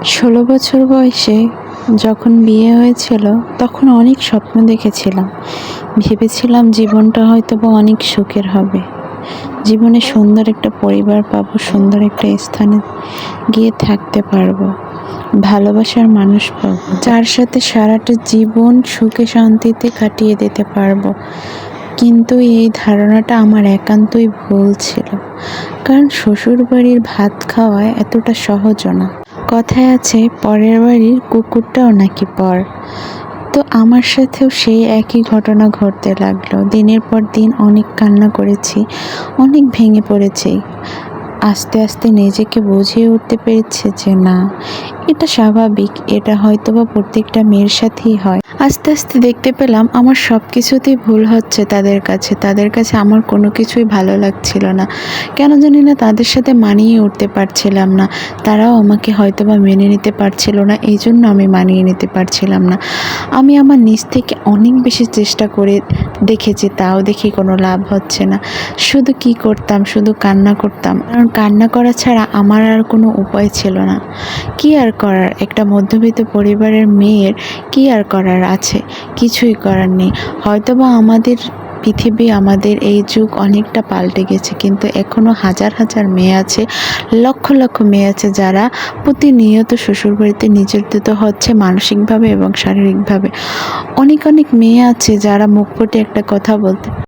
16 বছর বয়সে যখন বিয়ে হয়েছিল তখন অনেক স্বপ্ন দেখেছিলাম। ভেবেছিলাম জীবনটা হয়তোবা অনেক সুখের হবে। জীবনে সুন্দর একটা পরিবার পাবো, সুন্দর একটা স্থানে গিয়ে থাকতে পারবো, ভালোবাসার মানুষ পাবো, যার সাথে সারাটা জীবন সুখে শান্তিতে কাটিয়ে দিতে পারবো। কিন্তু এই ধারণাটা আমার একান্তই ভুল ছিল, কারণ শ্বশুরবাড়ির ভাত খাওয়া এতটা সহজও না। কথায় আছে পরের বাড়ির কুকুরটাও নাকি পর। তো আমার সাথেও সেই একই ঘটনা ঘটতে লাগলো। দিনের পর দিন অনেক কান্না করেছি, অনেক ভেঙে পড়েছি। আস্তে আস্তে নিজেকে বুঝিয়ে উঠতে পেরেছে যে না, এটা স্বাভাবিক, এটা হয়তোবা প্রত্যেকটা মেয়ের সাথেই হয়। আস্তে আস্তে দেখতে পেলাম আমার সব কিছুতেই ভুল হচ্ছে তাদের কাছে আমার কোনো কিছুই ভালো লাগছিল না। কেন জানি না তাদের সাথে মানিয়ে উঠতে পারছিলাম না। তারাও আমাকে হয়তোবা মেনে নিতে পারছিল না, এই জন্য আমি মানিয়ে নিতে পারছিলাম না। আমি আমার নিজ থেকে অনেক বেশি চেষ্টা করে দেখেছি, তাও দেখি কোনো লাভ হচ্ছে না। শুধু কি করতাম, শুধু কান্না করতাম, কারণ কান্না করা ছাড়া আমার আর কোনো উপায় ছিল না। কি আর করার, একটা মধ্যবিত্ত পরিবারের মেয়ের কি আর করার আছে? কিছুই করার নেই। হয়তোবা আমাদের পৃথিবী, আমাদের এই যুগ অনেকটা পাল্টে গেছে, কিন্তু এখনও হাজার হাজার মেয়ে আছে, লক্ষ লক্ষ মেয়ে আছে যারা প্রতিনিয়ত শ্বশুরবাড়িতে নির্যাতিত হচ্ছে মানসিকভাবে এবং শারীরিকভাবে। অনেক অনেক মেয়ে আছে যারা মুখ ফুটে একটা কথা বলতে